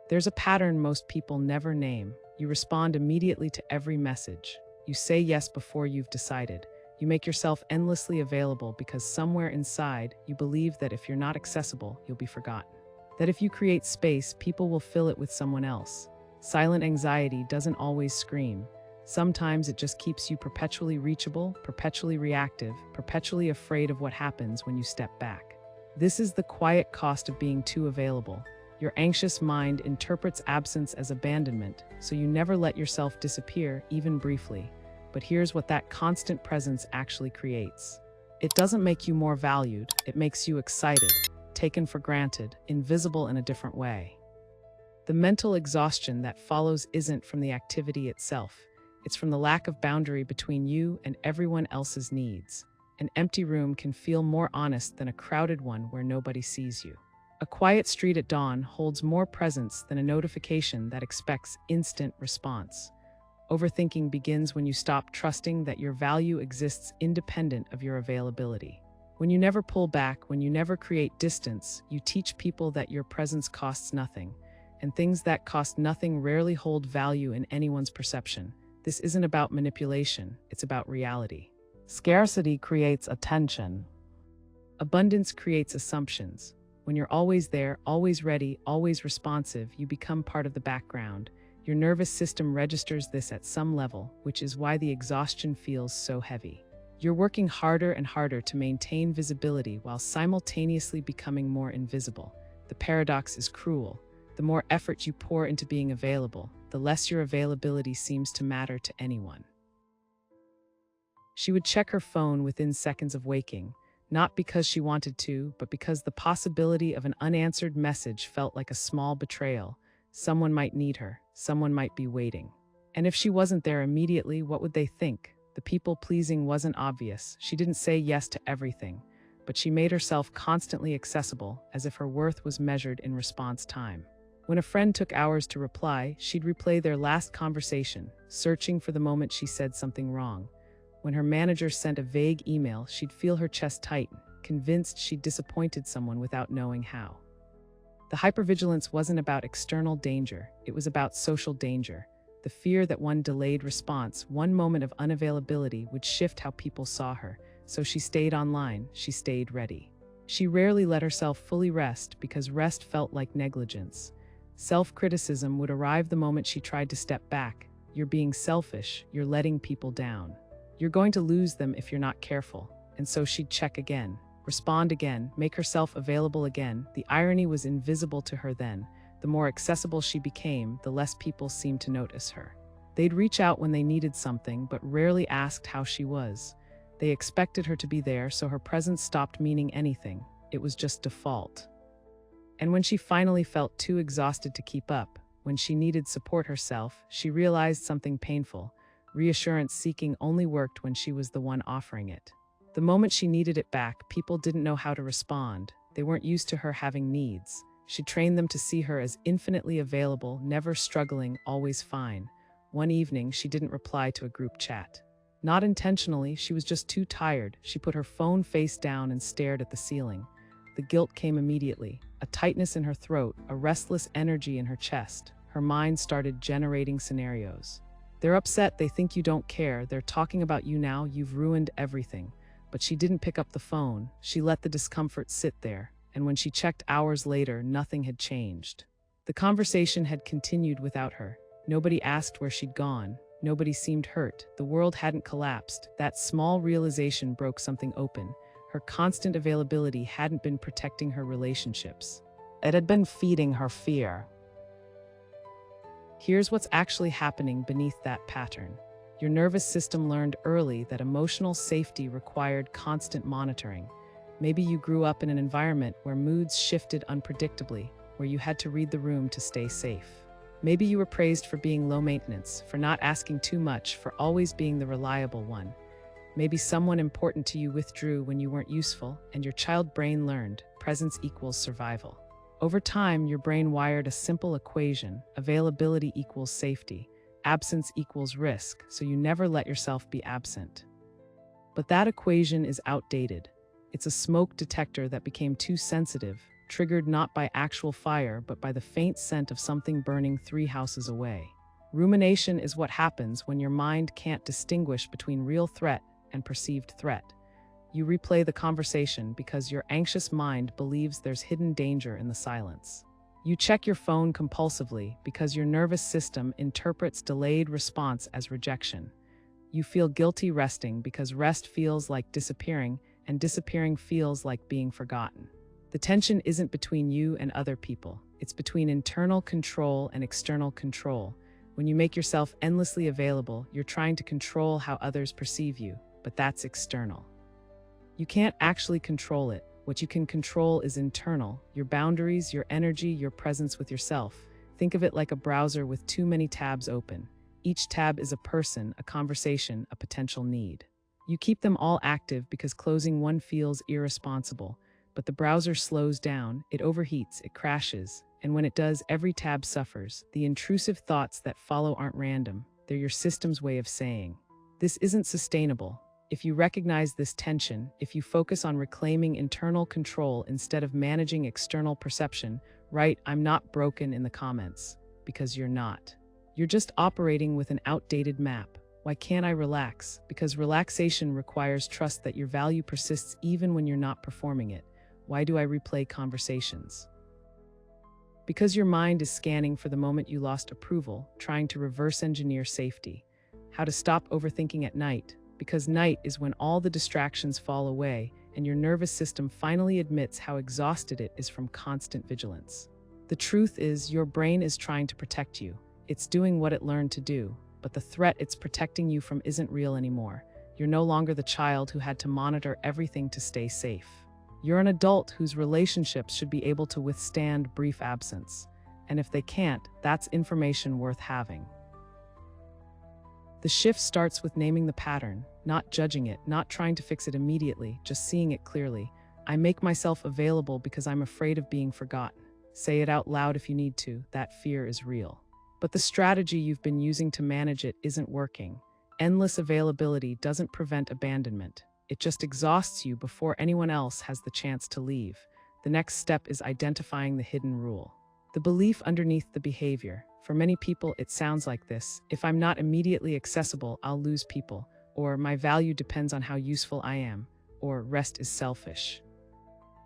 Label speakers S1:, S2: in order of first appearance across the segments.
S1: There's a pattern most people never name. You respond immediately to every message. You say yes before you've decided. You make yourself endlessly available because somewhere inside you believe that if you're not accessible, you'll be forgotten. That if you create space, people will fill it with someone else. Silent anxiety doesn't always scream. Sometimes it just keeps you perpetually reachable, perpetually reactive, perpetually afraid of what happens when you step back. This is the quiet cost of being too available. Your anxious mind interprets absence as abandonment, so you never let yourself disappear, even briefly. But here's what that constant presence actually creates. It doesn't make you more valued, it makes you excited, taken for granted, invisible in a different way. The mental exhaustion that follows isn't from the activity itself. It's from the lack of boundary between you and everyone else's needs. An empty room can feel more honest than a crowded one where nobody sees you. A quiet street at dawn holds more presence than a notification that expects instant response. Overthinking begins when you stop trusting that your value exists independent of your availability. When you never pull back, when you never create distance, you teach people that your presence costs nothing, and things that cost nothing rarely hold value in anyone's perception. This isn't about manipulation, it's about reality. Scarcity creates attention. Abundance creates assumptions. When you're always there, always ready, always responsive, you become part of the background. Your nervous system registers this at some level, which is why the exhaustion feels so heavy. You're working harder and harder to maintain visibility while simultaneously becoming more invisible. The paradox is cruel. The more effort you pour into being available, the less your availability seems to matter to anyone. She would check her phone within seconds of waking, not because she wanted to, but because the possibility of an unanswered message felt like a small betrayal. Someone might need her, someone might be waiting. And if she wasn't there immediately, what would they think? The people-pleasing wasn't obvious. She didn't say yes to everything, but she made herself constantly accessible, as if her worth was measured in response time. When a friend took hours to reply, she'd replay their last conversation, searching for the moment she said something wrong. When her manager sent a vague email, she'd feel her chest tighten, convinced she'd disappointed someone without knowing how. The hypervigilance wasn't about external danger, it was about social danger. The fear that one delayed response, one moment of unavailability would shift how people saw her, so she stayed online, she stayed ready. She rarely let herself fully rest because rest felt like negligence. Self-criticism would arrive the moment she tried to step back. You're being selfish, you're letting people down. You're going to lose them if you're not careful. And so she'd check again, respond again, make herself available again. The irony was invisible to her then. The more accessible she became, the less people seemed to notice her. They'd reach out when they needed something, but rarely asked how she was. They expected her to be there, so her presence stopped meaning anything. It was just default. And when she finally felt too exhausted to keep up, when she needed support herself, she realized something painful. Reassurance seeking only worked when she was the one offering it. The moment she needed it back, people didn't know how to respond. They weren't used to her having needs. She trained them to see her as infinitely available, never struggling, always fine. One evening, she didn't reply to a group chat. Not intentionally, she was just too tired. She put her phone face down and stared at the ceiling. The guilt came immediately, a tightness in her throat, a restless energy in her chest. Her mind started generating scenarios. They're upset, they think you don't care, they're talking about you now, you've ruined everything. But she didn't pick up the phone. She let the discomfort sit there. And when she checked hours later, nothing had changed. The conversation had continued without her. Nobody asked where she'd gone. Nobody seemed hurt. The world hadn't collapsed. That small realization broke something open. Her constant availability hadn't been protecting her relationships. It had been feeding her fear. Here's what's actually happening beneath that pattern. Your nervous system learned early that emotional safety required constant monitoring. Maybe you grew up in an environment where moods shifted unpredictably, where you had to read the room to stay safe. Maybe you were praised for being low maintenance, for not asking too much, for always being the reliable one. Maybe someone important to you withdrew when you weren't useful, and your child brain learned presence equals survival. Over time, your brain wired a simple equation: availability equals safety, absence equals risk, so you never let yourself be absent. But that equation is outdated. It's a smoke detector that became too sensitive, triggered not by actual fire but by the faint scent of something burning 3 houses away. Rumination is what happens when your mind can't distinguish between real threat and perceived threat. You replay the conversation because your anxious mind believes there's hidden danger in the silence. You check your phone compulsively because your nervous system interprets delayed response as rejection. You feel guilty resting because rest feels like disappearing, and disappearing feels like being forgotten. The tension isn't between you and other people. It's between internal control and external control. When you make yourself endlessly available, you're trying to control how others perceive you, but that's external. You can't actually control it. What you can control is internal, your boundaries, your energy, your presence with yourself. Think of it like a browser with too many tabs open. Each tab is a person, a conversation, a potential need. You keep them all active because closing one feels irresponsible, but the browser slows down, it overheats, it crashes, and when it does, every tab suffers. The intrusive thoughts that follow aren't random, they're your system's way of saying, "This isn't sustainable." If you recognize this tension, if you focus on reclaiming internal control instead of managing external perception, write "I'm not broken" in the comments, because you're not. You're just operating with an outdated map. Why can't I relax? Because relaxation requires trust that your value persists even when you're not performing it. Why do I replay conversations? Because your mind is scanning for the moment you lost approval, trying to reverse engineer safety. How to stop overthinking at night? Because night is when all the distractions fall away and your nervous system finally admits how exhausted it is from constant vigilance. The truth is, your brain is trying to protect you. It's doing what it learned to do, but the threat it's protecting you from isn't real anymore. You're no longer the child who had to monitor everything to stay safe. You're an adult whose relationships should be able to withstand brief absence. And if they can't, that's information worth having. The shift starts with naming the pattern, not judging it, not trying to fix it immediately, just seeing it clearly. I make myself available because I'm afraid of being forgotten. Say it out loud if you need to, that fear is real. But the strategy you've been using to manage it isn't working. Endless availability doesn't prevent abandonment. It just exhausts you before anyone else has the chance to leave. The next step is identifying the hidden rule. The belief underneath the behavior. For many people, it sounds like this: if I'm not immediately accessible, I'll lose people, or my value depends on how useful I am, or rest is selfish.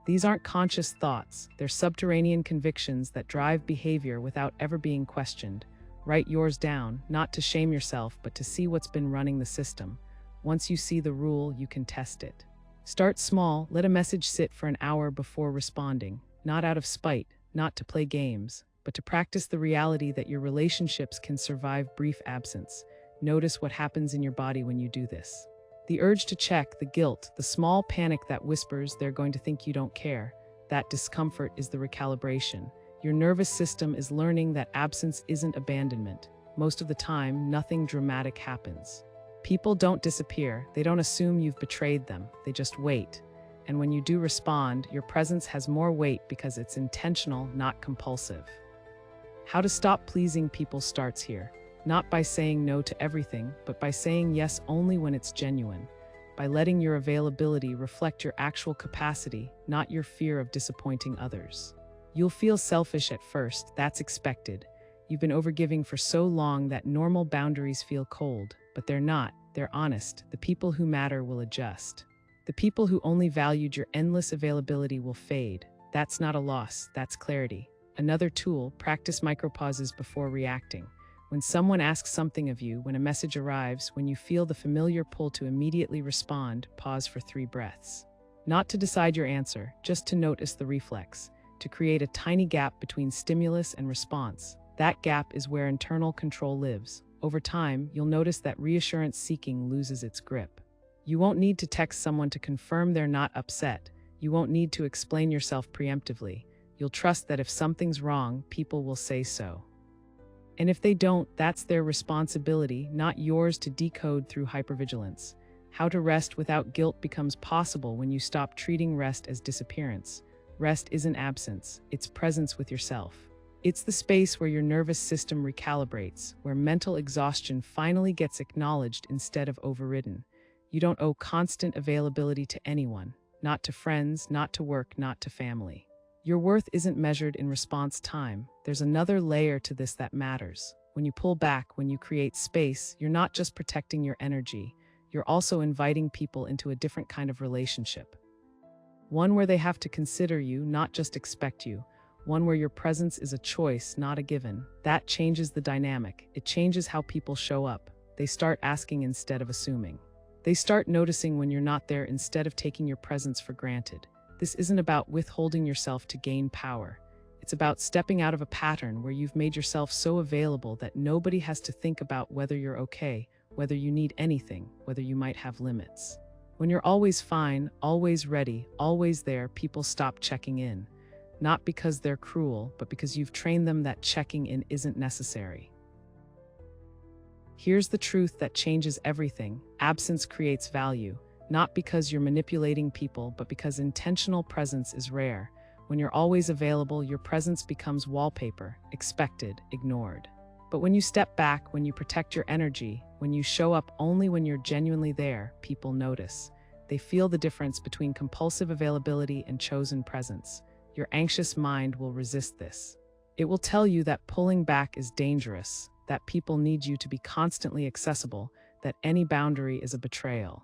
S1: These aren't conscious thoughts, they're subterranean convictions that drive behavior without ever being questioned. Write yours down, not to shame yourself, but to see what's been running the system. Once you see the rule, you can test it. Start small, let a message sit for an hour before responding, not out of spite, not to play games, but to practice the reality that your relationships can survive brief absence. Notice what happens in your body when you do this. The urge to check, the guilt, the small panic that whispers they're going to think you don't care. That discomfort is the recalibration. Your nervous system is learning that absence isn't abandonment. Most of the time, nothing dramatic happens. People don't disappear. They don't assume you've betrayed them. They just wait. And when you do respond, your presence has more weight because it's intentional, not compulsive. How to stop pleasing people starts here. Not by saying no to everything, but by saying yes only when it's genuine. By letting your availability reflect your actual capacity, not your fear of disappointing others. You'll feel selfish at first, that's expected. You've been overgiving for so long that normal boundaries feel cold, but they're not, they're honest. The people who matter will adjust. The people who only valued your endless availability will fade. That's not a loss, that's clarity. Another tool, practice micropauses before reacting. When someone asks something of you, when a message arrives, when you feel the familiar pull to immediately respond, pause for 3 breaths. Not to decide your answer, just to notice the reflex, to create a tiny gap between stimulus and response. That gap is where internal control lives. Over time, you'll notice that reassurance seeking loses its grip. You won't need to text someone to confirm they're not upset. You won't need to explain yourself preemptively. You'll trust that if something's wrong, people will say so. And if they don't, that's their responsibility, not yours to decode through hypervigilance. How to rest without guilt becomes possible when you stop treating rest as disappearance. Rest isn't absence, it's presence with yourself. It's the space where your nervous system recalibrates, where mental exhaustion finally gets acknowledged instead of overridden. You don't owe constant availability to anyone, not to friends, not to work, not to family. Your worth isn't measured in response time. There's another layer to this that matters. When you pull back, when you create space, you're not just protecting your energy, you're also inviting people into a different kind of relationship. One where they have to consider you, not just expect you. One where your presence is a choice, not a given. That changes the dynamic. It changes how people show up. They start asking instead of assuming. They start noticing when you're not there instead of taking your presence for granted. This isn't about withholding yourself to gain power. It's about stepping out of a pattern where you've made yourself so available that nobody has to think about whether you're okay, whether you need anything, whether you might have limits. When you're always fine, always ready, always there, people stop checking in. Not because they're cruel, but because you've trained them that checking in isn't necessary. Here's the truth that changes everything. Absence creates value, not because you're manipulating people, but because intentional presence is rare. When you're always available, your presence becomes wallpaper, expected, ignored. But when you step back, when you protect your energy, when you show up only when you're genuinely there, people notice. They feel the difference between compulsive availability and chosen presence. Your anxious mind will resist this. It will tell you that pulling back is dangerous, that people need you to be constantly accessible, that any boundary is a betrayal.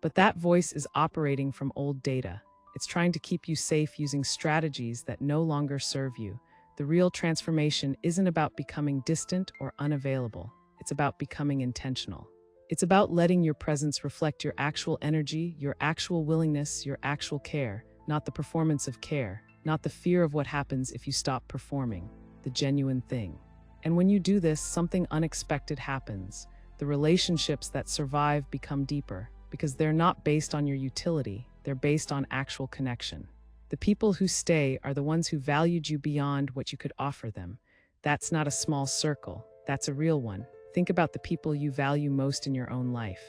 S1: But that voice is operating from old data. It's trying to keep you safe using strategies that no longer serve you. The real transformation isn't about becoming distant or unavailable. It's about becoming intentional. It's about letting your presence reflect your actual energy, your actual willingness, your actual care, not the performance of care, not the fear of what happens if you stop performing, the genuine thing. And when you do this, something unexpected happens. The relationships that survive become deeper, because they're not based on your utility, they're based on actual connection. The people who stay are the ones who valued you beyond what you could offer them. That's not a small circle, that's a real one. Think about the people you value most in your own life.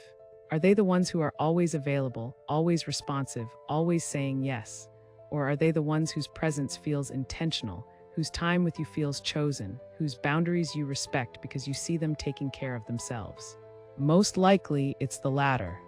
S1: Are they the ones who are always available, always responsive, always saying yes? Or are they the ones whose presence feels intentional, whose time with you feels chosen, whose boundaries you respect because you see them taking care of themselves? Most likely, it's the latter.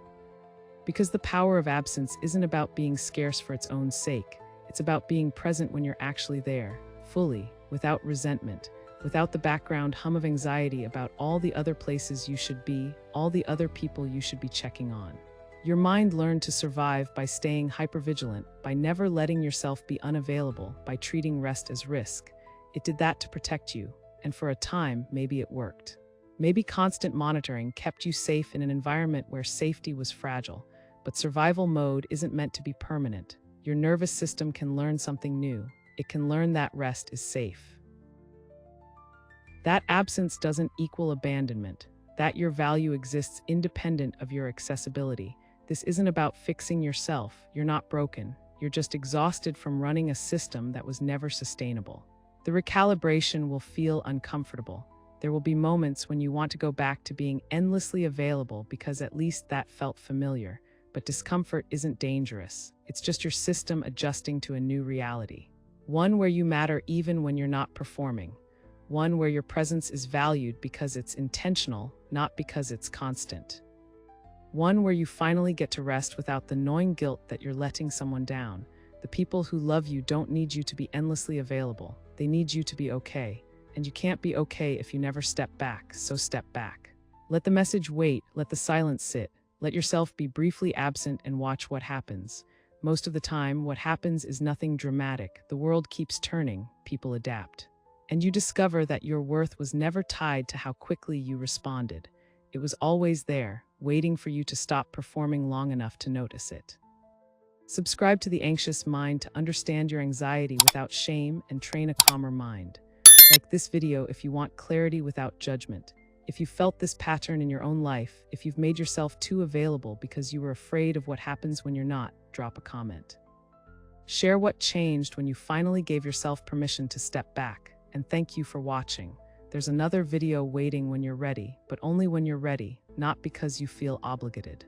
S1: Because the power of absence isn't about being scarce for its own sake. It's about being present when you're actually there, fully, without resentment, without the background hum of anxiety about all the other places you should be, all the other people you should be checking on. Your mind learned to survive by staying hypervigilant, by never letting yourself be unavailable, by treating rest as risk. It did that to protect you, and for a time, maybe it worked. Maybe constant monitoring kept you safe in an environment where safety was fragile, but survival mode isn't meant to be permanent. Your nervous system can learn something new. It can learn that rest is safe. That absence doesn't equal abandonment, that your value exists independent of your accessibility. This isn't about fixing yourself. You're not broken. You're just exhausted from running a system that was never sustainable. The recalibration will feel uncomfortable. There will be moments when you want to go back to being endlessly available because at least that felt familiar. But discomfort isn't dangerous. It's just your system adjusting to a new reality. One where you matter even when you're not performing. One where your presence is valued because it's intentional, not because it's constant. One where you finally get to rest without the gnawing guilt that you're letting someone down. The people who love you don't need you to be endlessly available. They need you to be okay. And you can't be okay if you never step back, so step back. Let the message wait, let the silence sit. Let yourself be briefly absent and watch what happens. Most of the time, what happens is nothing dramatic. The world keeps turning, people adapt. And you discover that your worth was never tied to how quickly you responded. It was always there, waiting for you to stop performing long enough to notice it. Subscribe to The Anxious Mind to understand your anxiety without shame and train a calmer mind. Like this video if you want clarity without judgment. If you felt this pattern in your own life, if you've made yourself too available because you were afraid of what happens when you're not, drop a comment. Share what changed when you finally gave yourself permission to step back. And thank you for watching. There's another video waiting when you're ready, but only when you're ready, not because you feel obligated.